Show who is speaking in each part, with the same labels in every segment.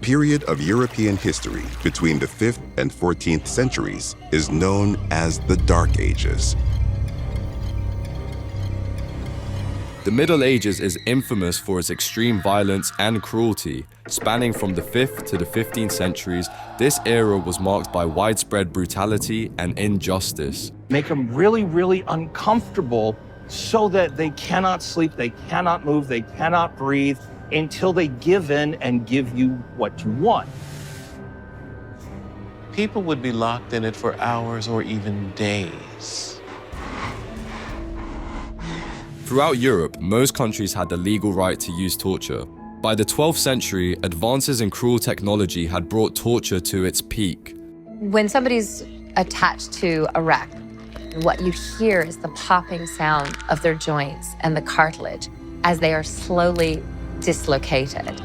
Speaker 1: period of European history between the 5th and 14th centuries is known as the Dark Ages.
Speaker 2: The Middle Ages is infamous for its extreme violence and cruelty. Spanning from the 5th to the 15th centuries, this era was marked by widespread brutality and injustice.
Speaker 3: Make them really, really uncomfortable so that they cannot sleep, they cannot move, they cannot breathe until they give in and give you what you want.
Speaker 4: People would be locked in it for hours or even days.
Speaker 2: Throughout Europe, most countries had the legal right to use torture. By the 12th century, advances in cruel technology had brought torture to its peak.
Speaker 5: When somebody's attached to a rack, what you hear is the popping sound of their joints and the cartilage as they are slowly dislocated.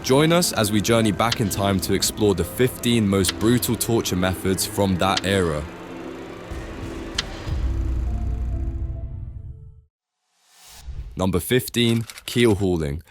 Speaker 2: Join us as we journey back in time to explore the 15 most brutal torture methods from that era. Number 15, keel hauling.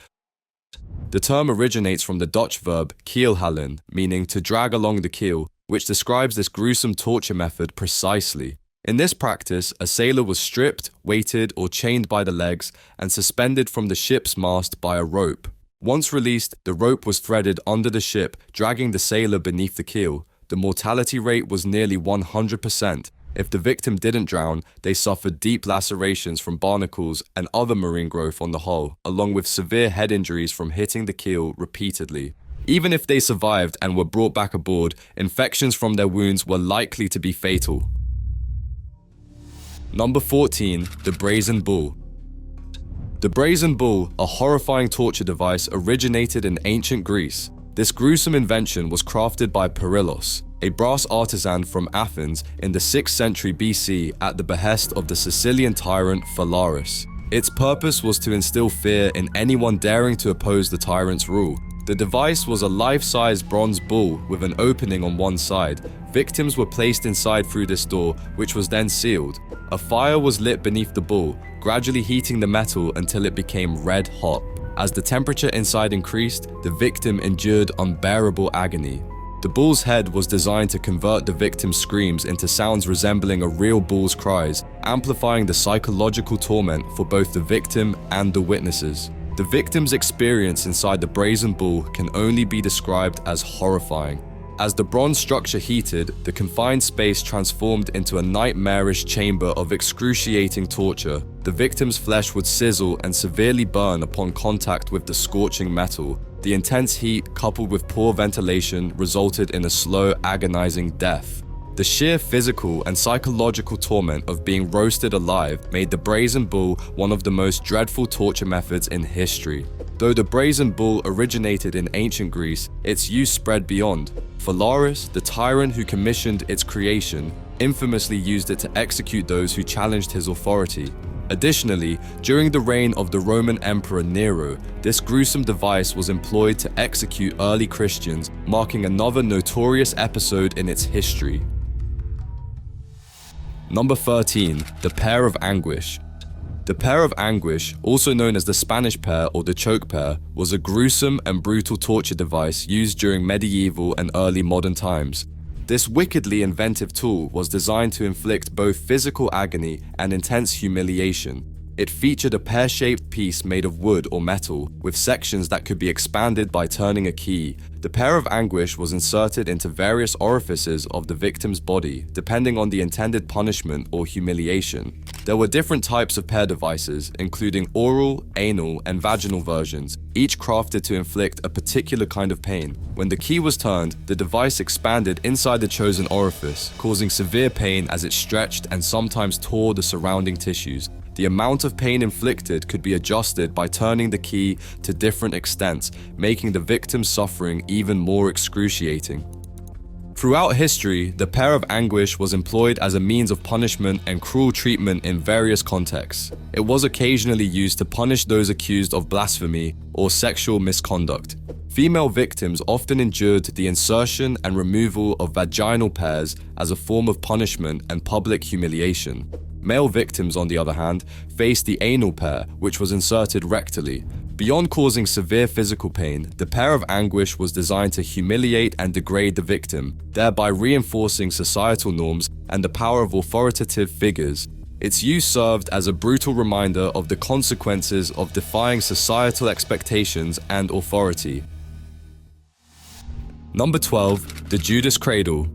Speaker 2: The term originates from the Dutch verb keelhalen, meaning to drag along the keel, which describes this gruesome torture method precisely. In this practice, a sailor was stripped, weighted, or chained by the legs and suspended from the ship's mast by a rope. Once released, the rope was threaded under the ship, dragging the sailor beneath the keel. The mortality rate was nearly 100%. If the victim didn't drown, they suffered deep lacerations from barnacles and other marine growth on the hull, along with severe head injuries from hitting the keel repeatedly. Even if they survived and were brought back aboard, infections from their wounds were likely to be fatal. Number 14, the brazen bull. The brazen bull, a horrifying torture device, originated in ancient Greece. This gruesome invention was crafted by Perillos, a brass artisan from Athens in the 6th century BC at the behest of the Sicilian tyrant Phalaris. Its purpose was to instill fear in anyone daring to oppose the tyrant's rule. The device was a life-size bronze bull with an opening on one side. Victims were placed inside through this door, which was then sealed. A fire was lit beneath the bull, gradually heating the metal until it became red hot. As the temperature inside increased, the victim endured unbearable agony. The bull's head was designed to convert the victim's screams into sounds resembling a real bull's cries, amplifying the psychological torment for both the victim and the witnesses. The victim's experience inside the brazen bull can only be described as horrifying. As the bronze structure heated, the confined space transformed into a nightmarish chamber of excruciating torture. The victim's flesh would sizzle and severely burn upon contact with the scorching metal. The intense heat, coupled with poor ventilation, resulted in a slow, agonizing death. The sheer physical and psychological torment of being roasted alive made the brazen bull one of the most dreadful torture methods in history. Though the brazen bull originated in ancient Greece, its use spread beyond. Phalaris, the tyrant who commissioned its creation, infamously used it to execute those who challenged his authority. Additionally, during the reign of the Roman Emperor Nero, this gruesome device was employed to execute early Christians, marking another notorious episode in its history. Number 13, the pear of anguish. The pear of anguish, also known as the Spanish pear or the choke pear, was a gruesome and brutal torture device used during medieval and early modern times. This wickedly inventive tool was designed to inflict both physical agony and intense humiliation. It featured a pear-shaped piece made of wood or metal, with sections that could be expanded by turning a key. The pear of anguish was inserted into various orifices of the victim's body, depending on the intended punishment or humiliation. There were different types of pear devices, including oral, anal, and vaginal versions, each crafted to inflict a particular kind of pain. When the key was turned, the device expanded inside the chosen orifice, causing severe pain as it stretched and sometimes tore the surrounding tissues. The amount of pain inflicted could be adjusted by turning the key to different extents, making the victim's suffering even more excruciating. Throughout history, the pear of anguish was employed as a means of punishment and cruel treatment in various contexts. It was occasionally used to punish those accused of blasphemy or sexual misconduct. Female victims often endured the insertion and removal of vaginal pears as a form of punishment and public humiliation. Male victims, on the other hand, faced the anal pear, which was inserted rectally. Beyond causing severe physical pain, the pair of anguish was designed to humiliate and degrade the victim, thereby reinforcing societal norms and the power of authoritative figures. Its use served as a brutal reminder of the consequences of defying societal expectations and authority. Number 12. The Judas Cradle.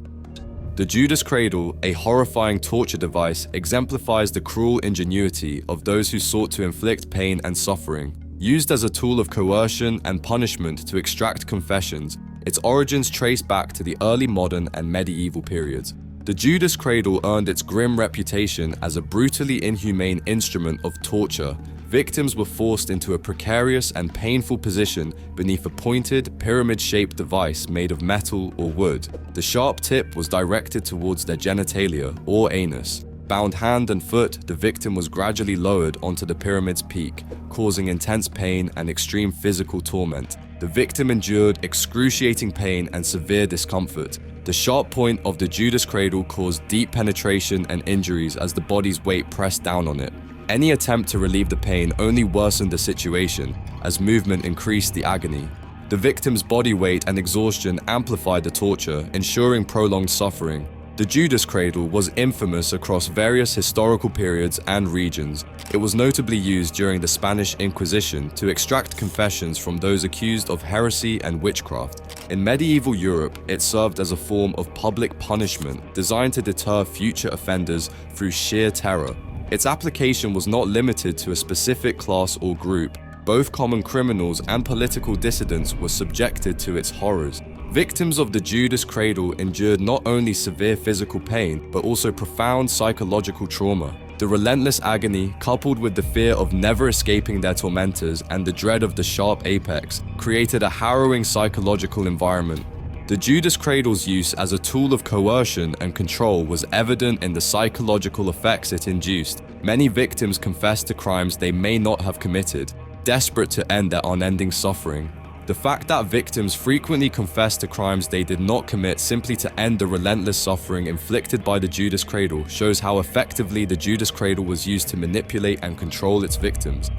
Speaker 2: The Judas Cradle, a horrifying torture device, exemplifies the cruel ingenuity of those who sought to inflict pain and suffering. Used as a tool of coercion and punishment to extract confessions, its origins trace back to the early modern and medieval periods. The Judas Cradle earned its grim reputation as a brutally inhumane instrument of torture. Victims were forced into a precarious and painful position beneath a pointed, pyramid-shaped device made of metal or wood. The sharp tip was directed towards their genitalia or anus. Bound hand and foot, the victim was gradually lowered onto the pyramid's peak, causing intense pain and extreme physical torment. The victim endured excruciating pain and severe discomfort. The sharp point of the Judas Cradle caused deep penetration and injuries as the body's weight pressed down on it. Any attempt to relieve the pain only worsened the situation, as movement increased the agony. The victim's body weight and exhaustion amplified the torture, ensuring prolonged suffering. The Judas Cradle was infamous across various historical periods and regions. It was notably used during the Spanish Inquisition to extract confessions from those accused of heresy and witchcraft. In medieval Europe, it served as a form of public punishment designed to deter future offenders through sheer terror. Its application was not limited to a specific class or group. Both common criminals and political dissidents were subjected to its horrors. Victims of the Judas Cradle endured not only severe physical pain, but also profound psychological trauma. The relentless agony, coupled with the fear of never escaping their tormentors and the dread of the sharp apex, created a harrowing psychological environment. The Judas Cradle's use as a tool of coercion and control was evident in the psychological effects it induced. Many victims confessed to crimes they may not have committed, desperate to end their unending suffering. The fact that victims frequently confessed to crimes they did not commit simply to end the relentless suffering inflicted by the Judas Cradle shows how effectively the Judas Cradle was used to manipulate and control its victims.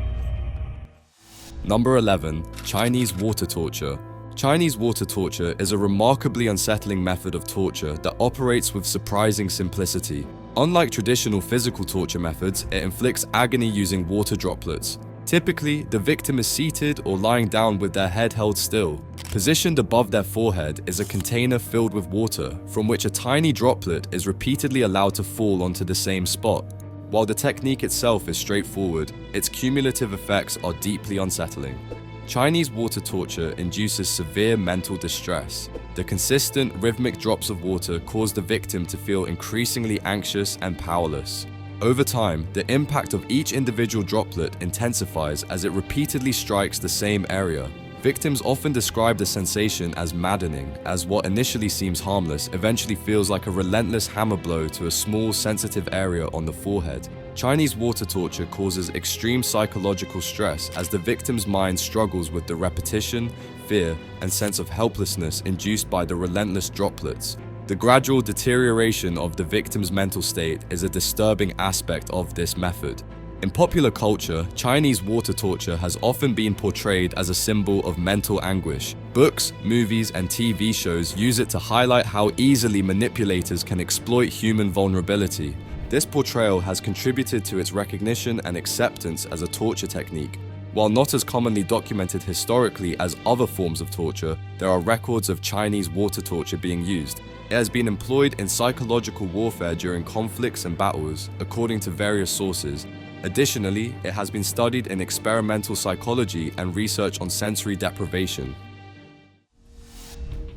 Speaker 2: Number 11. Chinese water torture. Chinese water torture is a remarkably unsettling method of torture that operates with surprising simplicity. Unlike traditional physical torture methods, it inflicts agony using water droplets. Typically, the victim is seated or lying down with their head held still. Positioned above their forehead is a container filled with water, from which a tiny droplet is repeatedly allowed to fall onto the same spot. While the technique itself is straightforward, its cumulative effects are deeply unsettling. Chinese water torture induces severe mental distress. The consistent, rhythmic drops of water cause the victim to feel increasingly anxious and powerless. Over time, the impact of each individual droplet intensifies as it repeatedly strikes the same area. Victims often describe the sensation as maddening, as what initially seems harmless eventually feels like a relentless hammer blow to a small, sensitive area on the forehead. Chinese water torture causes extreme psychological stress as the victim's mind struggles with the repetition, fear, and sense of helplessness induced by the relentless droplets. The gradual deterioration of the victim's mental state is a disturbing aspect of this method. In popular culture, Chinese water torture has often been portrayed as a symbol of mental anguish. Books, movies, and TV shows use it to highlight how easily manipulators can exploit human vulnerability. This portrayal has contributed to its recognition and acceptance as a torture technique. While not as commonly documented historically as other forms of torture, there are records of Chinese water torture being used. It has been employed in psychological warfare during conflicts and battles, according to various sources. Additionally, it has been studied in experimental psychology and research on sensory deprivation.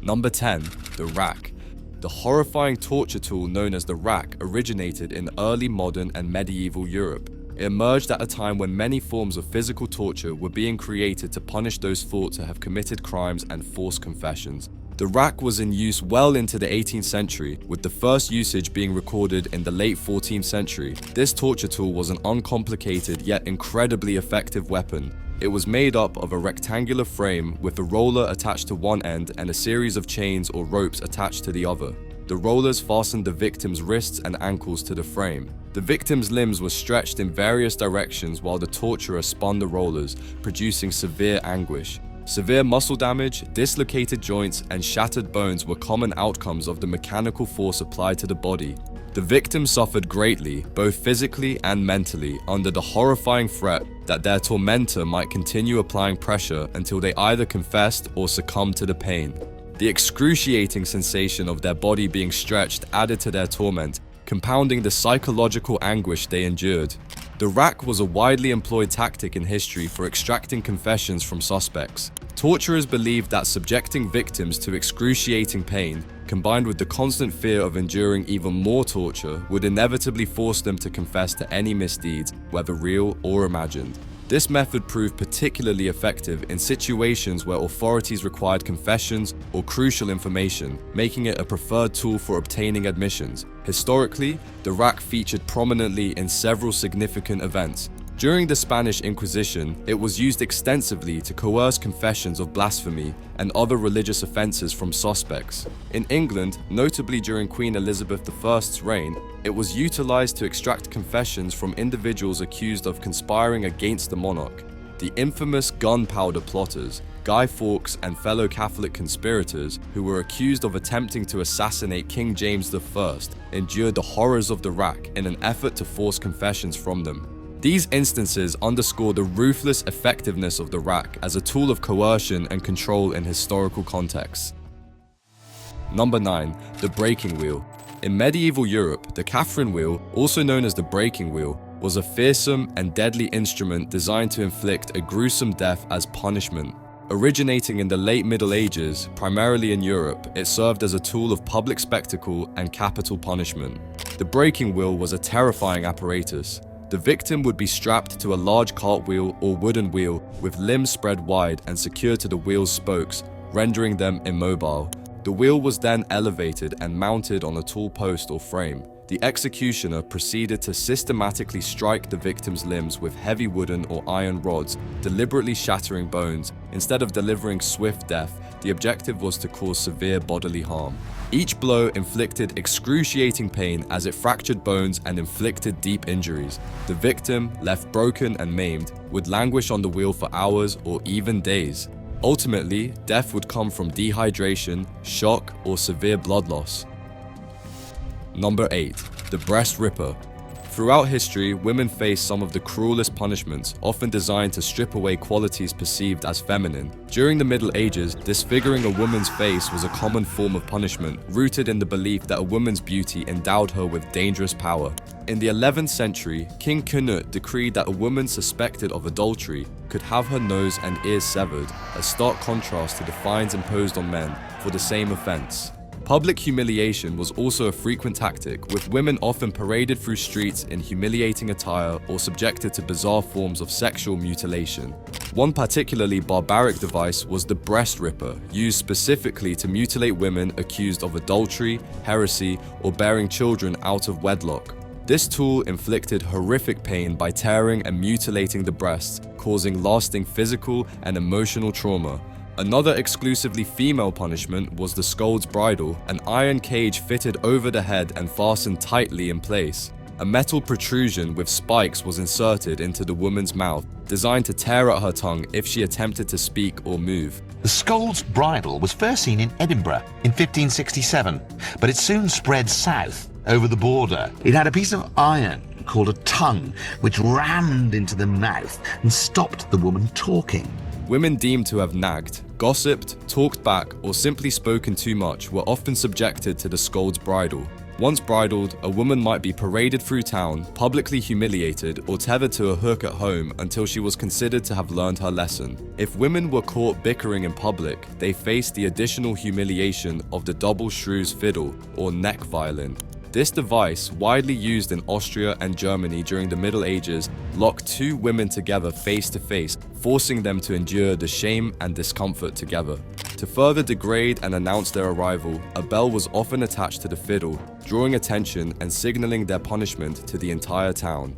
Speaker 2: Number 10. The rack. The horrifying torture tool known as the rack originated in early modern and medieval Europe. It emerged at a time when many forms of physical torture were being created to punish those thought to have committed crimes and force confessions. The rack was in use well into the 18th century, with the first usage being recorded in the late 14th century. This torture tool was an uncomplicated yet incredibly effective weapon. It was made up of a rectangular frame with a roller attached to one end and a series of chains or ropes attached to the other. The The rollers fastened the victim's wrists and ankles to the frame. The victim's limbs were stretched in various directions while the torturer spun the rollers, producing severe anguish. Severe muscle damage, dislocated joints, and shattered bones were common outcomes of the mechanical force applied to the body. The victim suffered greatly, both physically and mentally, under the horrifying threat that their tormentor might continue applying pressure until they either confessed or succumbed to the pain. The excruciating sensation of their body being stretched added to their torment, compounding the psychological anguish they endured. The rack was a widely employed tactic in history for extracting confessions from suspects. Torturers believed that subjecting victims to excruciating pain, combined with the constant fear of enduring even more torture, would inevitably force them to confess to any misdeeds, whether real or imagined. This method proved particularly effective in situations where authorities required confessions or crucial information, making it a preferred tool for obtaining admissions. Historically, the rack featured prominently in several significant events. During the Spanish Inquisition, it was used extensively to coerce confessions of blasphemy and other religious offences from suspects. In England, notably during Queen Elizabeth I's reign, it was utilised to extract confessions from individuals accused of conspiring against the monarch. The infamous gunpowder plotters, Guy Fawkes and fellow Catholic conspirators who were accused of attempting to assassinate King James I, endured the horrors of the rack in an effort to force confessions from them. These instances underscore the ruthless effectiveness of the rack as a tool of coercion and control in historical contexts. Number 9. The breaking wheel. In medieval Europe, the Catherine wheel, also known as the breaking wheel, was a fearsome and deadly instrument designed to inflict a gruesome death as punishment. Originating in the late Middle Ages, primarily in Europe, it served as a tool of public spectacle and capital punishment. The breaking wheel was a terrifying apparatus. The victim would be strapped to a large cartwheel or wooden wheel with limbs spread wide and secured to the wheel's spokes, rendering them immobile. The wheel was then elevated and mounted on a tall post or frame. The executioner proceeded to systematically strike the victim's limbs with heavy wooden or iron rods, deliberately shattering bones. Instead of delivering swift death, the objective was to cause severe bodily harm. Each blow inflicted excruciating pain as it fractured bones and inflicted deep injuries. The victim, left broken and maimed, would languish on the wheel for hours or even days. Ultimately, death would come from dehydration, shock, or severe blood loss. Number 8. The breast ripper. Throughout history, women faced some of the cruelest punishments, often designed to strip away qualities perceived as feminine. During the Middle Ages, disfiguring a woman's face was a common form of punishment, rooted in the belief that a woman's beauty endowed her with dangerous power. In the 11th century, King Canute decreed that a woman suspected of adultery could have her nose and ears severed, a stark contrast to the fines imposed on men for the same offense. Public humiliation was also a frequent tactic, with women often paraded through streets in humiliating attire or subjected to bizarre forms of sexual mutilation. One particularly barbaric device was the breast ripper, used specifically to mutilate women accused of adultery, heresy, or bearing children out of wedlock. This tool inflicted horrific pain by tearing and mutilating the breasts, causing lasting physical and emotional trauma. Another exclusively female punishment was the scold's bridle, an iron cage fitted over the head and fastened tightly in place. A metal protrusion with spikes was inserted into the woman's mouth, designed to tear at her tongue if she attempted to speak or move.
Speaker 6: The scold's bridle was first seen in Edinburgh in 1567, but it soon spread south over the border. It had a piece of iron called a tongue, which rammed into the mouth and stopped the woman talking.
Speaker 2: Women deemed to have nagged, gossiped, talked back, or simply spoken too much were often subjected to the scold's bridle. Once bridled, a woman might be paraded through town, publicly humiliated, or tethered to a hook at home until she was considered to have learned her lesson. If women were caught bickering in public, they faced the additional humiliation of the double shrews fiddle, or neck violin. This device, widely used in Austria and Germany during the Middle Ages, locked two women together face to face, forcing them to endure the shame and discomfort together. To further degrade and announce their arrival, a bell was often attached to the fiddle, drawing attention and signaling their punishment to the entire town.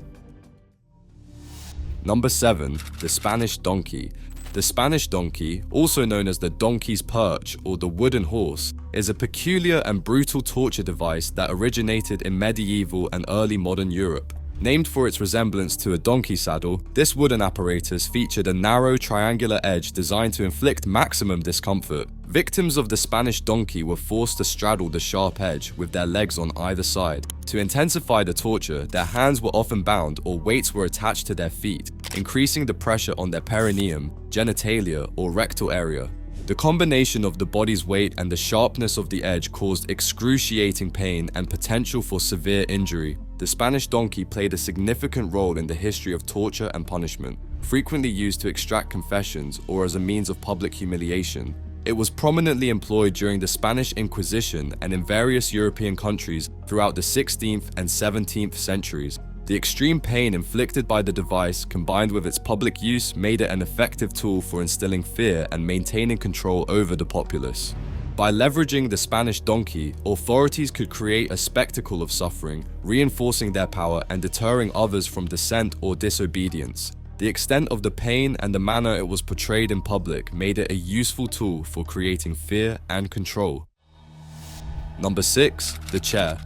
Speaker 2: Number 7. The Spanish donkey. The Spanish donkey, also known as the donkey's perch or the wooden horse, is a peculiar and brutal torture device that originated in medieval and early modern Europe. Named for its resemblance to a donkey saddle, this wooden apparatus featured a narrow triangular edge designed to inflict maximum discomfort. Victims of the Spanish donkey were forced to straddle the sharp edge with their legs on either side. To intensify the torture, their hands were often bound or weights were attached to their feet, increasing the pressure on their perineum, genitalia, or rectal area. The combination of the body's weight and the sharpness of the edge caused excruciating pain and potential for severe injury. The Spanish donkey played a significant role in the history of torture and punishment, frequently used to extract confessions or as a means of public humiliation. It was prominently employed during the Spanish Inquisition and in various European countries throughout the 16th and 17th centuries. The extreme pain inflicted by the device, combined with its public use, made it an effective tool for instilling fear and maintaining control over the populace. By leveraging the Spanish donkey, authorities could create a spectacle of suffering, reinforcing their power and deterring others from dissent or disobedience. The extent of the pain and the manner it was portrayed in public made it a useful tool for creating fear and control. Number 6. The chair.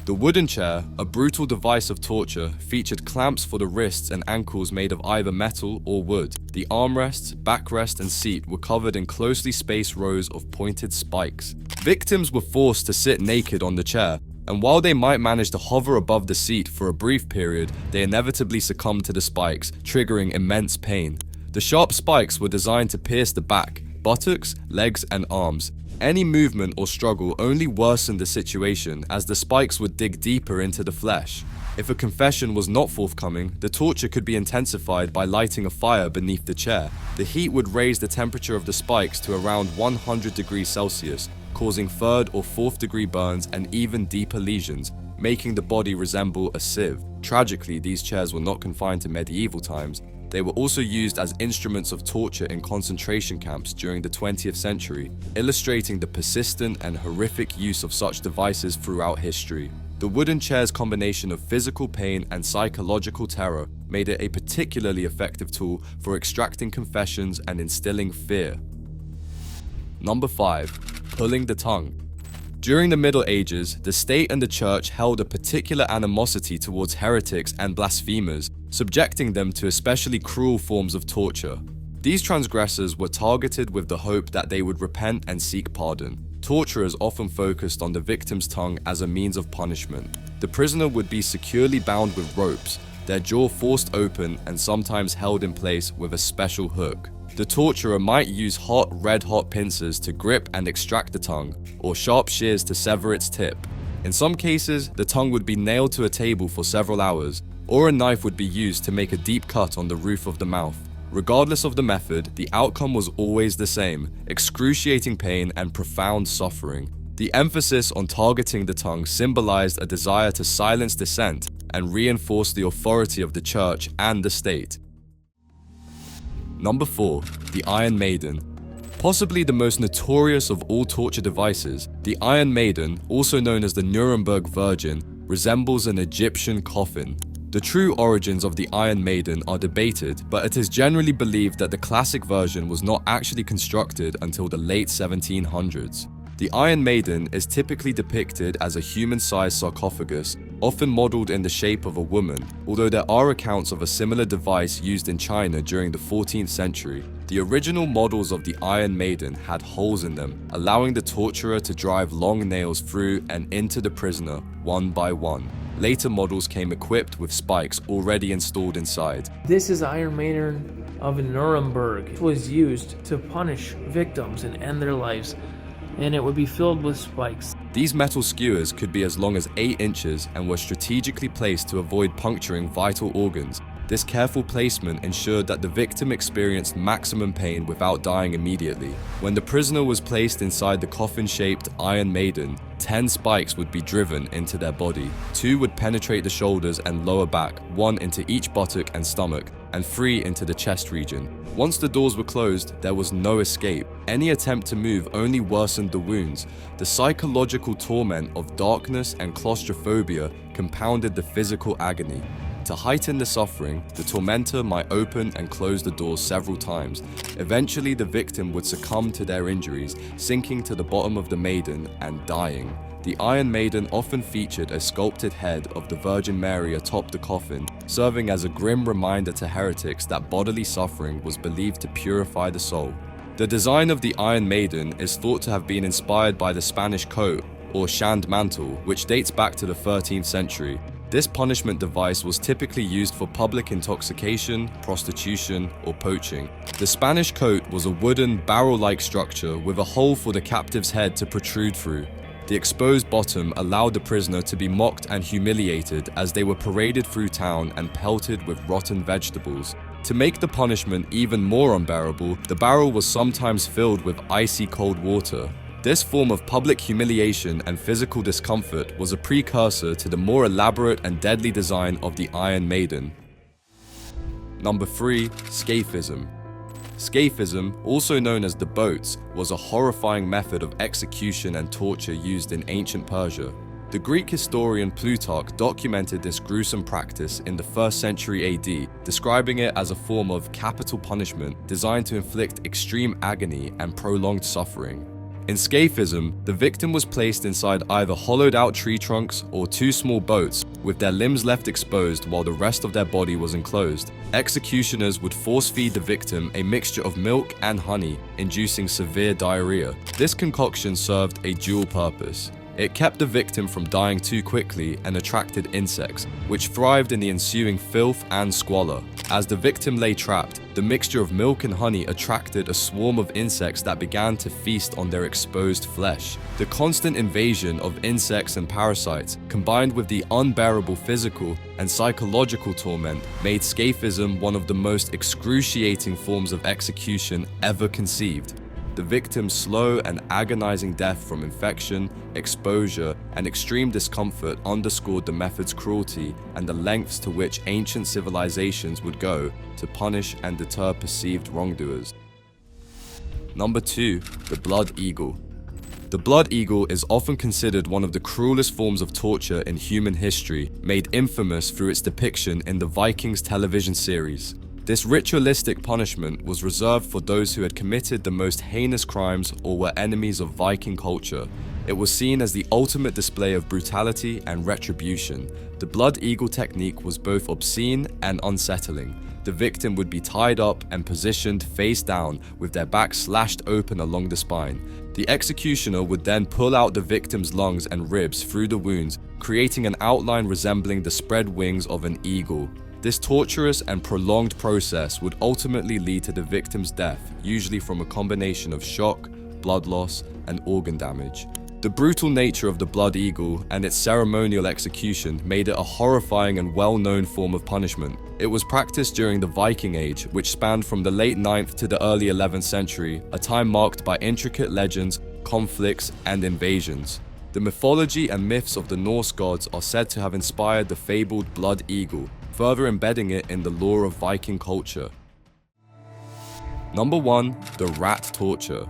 Speaker 2: The wooden chair, a brutal device of torture, featured clamps for the wrists and ankles made of either metal or wood. The armrests, backrest, and seat were covered in closely spaced rows of pointed spikes. Victims were forced to sit naked on the chair, and while they might manage to hover above the seat for a brief period, they inevitably succumbed to the spikes, triggering immense pain. The sharp spikes were designed to pierce the back, buttocks, legs, and arms. Any movement or struggle only worsened the situation, as the spikes would dig deeper into the flesh. If a confession was not forthcoming, the torture could be intensified by lighting a fire beneath the chair. The heat would raise the temperature of the spikes to around 100 degrees Celsius, causing 3rd or 4th degree burns and even deeper lesions, making the body resemble a sieve. Tragically, these chairs were not confined to medieval times. They were also used as instruments of torture in concentration camps during the 20th century, illustrating the persistent and horrific use of such devices throughout history. The wooden chair's combination of physical pain and psychological terror made it a particularly effective tool for extracting confessions and instilling fear. Number 5. Pulling the tongue. During the Middle Ages, the state and the church held a particular animosity towards heretics and blasphemers, subjecting them to especially cruel forms of torture. These transgressors were targeted with the hope that they would repent and seek pardon. Torturers often focused on the victim's tongue as a means of punishment. The prisoner would be securely bound with ropes, their jaw forced open and sometimes held in place with a special hook. The torturer might use red-hot pincers to grip and extract the tongue, or sharp shears to sever its tip. In some cases, the tongue would be nailed to a table for several hours, or a knife would be used to make a deep cut on the roof of the mouth. Regardless of the method, the outcome was always the same: excruciating pain and profound suffering. The emphasis on targeting the tongue symbolized a desire to silence dissent and reinforce the authority of the church and the state. Number 4. The Iron Maiden. Possibly the most notorious of all torture devices, the Iron Maiden, also known as the Nuremberg Virgin, resembles an Egyptian coffin. The true origins of the Iron Maiden are debated, but it is generally believed that the classic version was not actually constructed until the late 1700s. The Iron Maiden is typically depicted as a human-sized sarcophagus, often modeled in the shape of a woman, although there are accounts of a similar device used in China during the 14th century. The original models of the Iron Maiden had holes in them, allowing the torturer to drive long nails through and into the prisoner one by one. Later models came equipped with spikes already installed inside.
Speaker 7: This is Iron Maiden of Nuremberg. It was used to punish victims and end their lives, and it would be filled with spikes.
Speaker 2: These metal skewers could be as long as 8 inches and were strategically placed to avoid puncturing vital organs. This careful placement ensured that the victim experienced maximum pain without dying immediately. When the prisoner was placed inside the coffin-shaped Iron Maiden, 10 spikes would be driven into their body. 2 would penetrate the shoulders and lower back, 1 into each buttock and stomach, and 3 into the chest region. Once the doors were closed, there was no escape. Any attempt to move only worsened the wounds. The psychological torment of darkness and claustrophobia compounded the physical agony. To heighten the suffering, the tormentor might open and close the doors several times. Eventually, the victim would succumb to their injuries, sinking to the bottom of the maiden and dying. The Iron Maiden often featured a sculpted head of the Virgin Mary atop the coffin, serving as a grim reminder to heretics that bodily suffering was believed to purify the soul. The design of the Iron Maiden is thought to have been inspired by the Spanish coat, or shand mantle, which dates back to the 13th century. This punishment device was typically used for public intoxication, prostitution, or poaching. The Spanish coat was a wooden, barrel-like structure with a hole for the captive's head to protrude through. The exposed bottom allowed the prisoner to be mocked and humiliated as they were paraded through town and pelted with rotten vegetables. To make the punishment even more unbearable, the barrel was sometimes filled with icy cold water. This form of public humiliation and physical discomfort was a precursor to the more elaborate and deadly design of the Iron Maiden. Number 3. Scaphism. Scaphism, also known as the boats, was a horrifying method of execution and torture used in ancient Persia. The Greek historian Plutarch documented this gruesome practice in the 1st century AD, describing it as a form of capital punishment designed to inflict extreme agony and prolonged suffering. In scaphism, the victim was placed inside either hollowed-out tree trunks or 2 small boats, with their limbs left exposed while the rest of their body was enclosed. Executioners would force-feed the victim a mixture of milk and honey, inducing severe diarrhea. This concoction served a dual purpose. It kept the victim from dying too quickly and attracted insects, which thrived in the ensuing filth and squalor. As the victim lay trapped, the mixture of milk and honey attracted a swarm of insects that began to feast on their exposed flesh. The constant invasion of insects and parasites, combined with the unbearable physical and psychological torment, made scaphism one of the most excruciating forms of execution ever conceived. The victim's slow and agonizing death from infection, exposure, and extreme discomfort underscored the method's cruelty and the lengths to which ancient civilizations would go to punish and deter perceived wrongdoers. Number 2. The Blood Eagle. The blood eagle is often considered one of the cruelest forms of torture in human history, made infamous through its depiction in the Vikings television series. This ritualistic punishment was reserved for those who had committed the most heinous crimes or were enemies of Viking culture. It was seen as the ultimate display of brutality and retribution. The blood eagle technique was both obscene and unsettling. The victim would be tied up and positioned face down with their back slashed open along the spine. The executioner would then pull out the victim's lungs and ribs through the wounds, creating an outline resembling the spread wings of an eagle. This torturous and prolonged process would ultimately lead to the victim's death, usually from a combination of shock, blood loss, and organ damage. The brutal nature of the blood eagle and its ceremonial execution made it a horrifying and well-known form of punishment. It was practiced during the Viking Age, which spanned from the late 9th to the early 11th century, a time marked by intricate legends, conflicts, and invasions. The mythology and myths of the Norse gods are said to have inspired the fabled blood eagle, further embedding it in the lore of Viking culture. Number 1. The rat torture.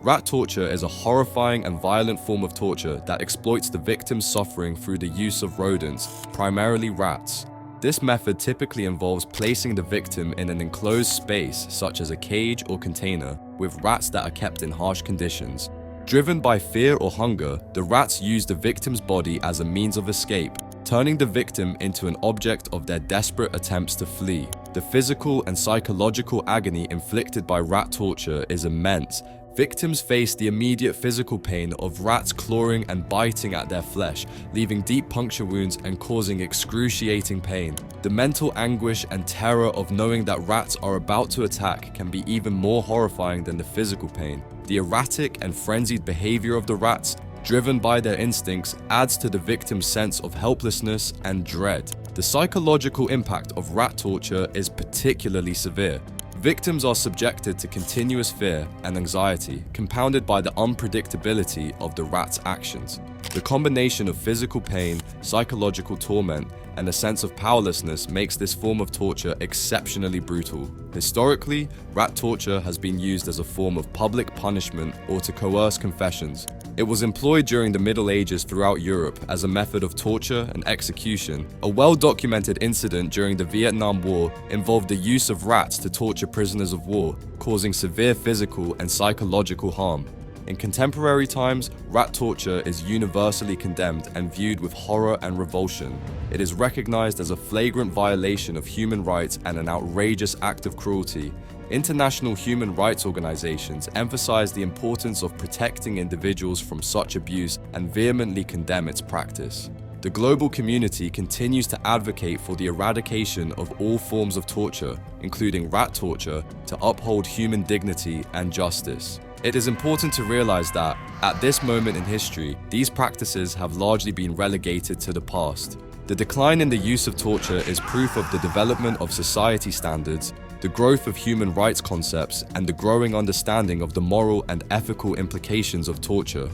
Speaker 2: Rat torture is a horrifying and violent form of torture that exploits the victim's suffering through the use of rodents, primarily rats. This method typically involves placing the victim in an enclosed space, such as a cage or container, with rats that are kept in harsh conditions. Driven by fear or hunger, the rats use the victim's body as a means of escape, turning the victim into an object of their desperate attempts to flee. The physical and psychological agony inflicted by rat torture is immense. Victims face the immediate physical pain of rats clawing and biting at their flesh, leaving deep puncture wounds and causing excruciating pain. The mental anguish and terror of knowing that rats are about to attack can be even more horrifying than the physical pain. The erratic and frenzied behavior of the rats, driven by their instincts, adds to the victim's sense of helplessness and dread. The psychological impact of rat torture is particularly severe. Victims are subjected to continuous fear and anxiety, compounded by the unpredictability of the rat's actions. The combination of physical pain, psychological torment, and a sense of powerlessness makes this form of torture exceptionally brutal. Historically, rat torture has been used as a form of public punishment or to coerce confessions. It was employed during the Middle Ages throughout Europe as a method of torture and execution. A well-documented incident during the Vietnam War involved the use of rats to torture prisoners of war, causing severe physical and psychological harm. In contemporary times, rat torture is universally condemned and viewed with horror and revulsion. It is recognized as a flagrant violation of human rights and an outrageous act of cruelty. International human rights organizations emphasize the importance of protecting individuals from such abuse and vehemently condemn its practice. The global community continues to advocate for the eradication of all forms of torture, including rat torture, to uphold human dignity and justice. It is important to realize that, at this moment in history, these practices have largely been relegated to the past. The decline in the use of torture is proof of the development of society standards, the growth of human rights concepts, and the growing understanding of the moral and ethical implications of torture.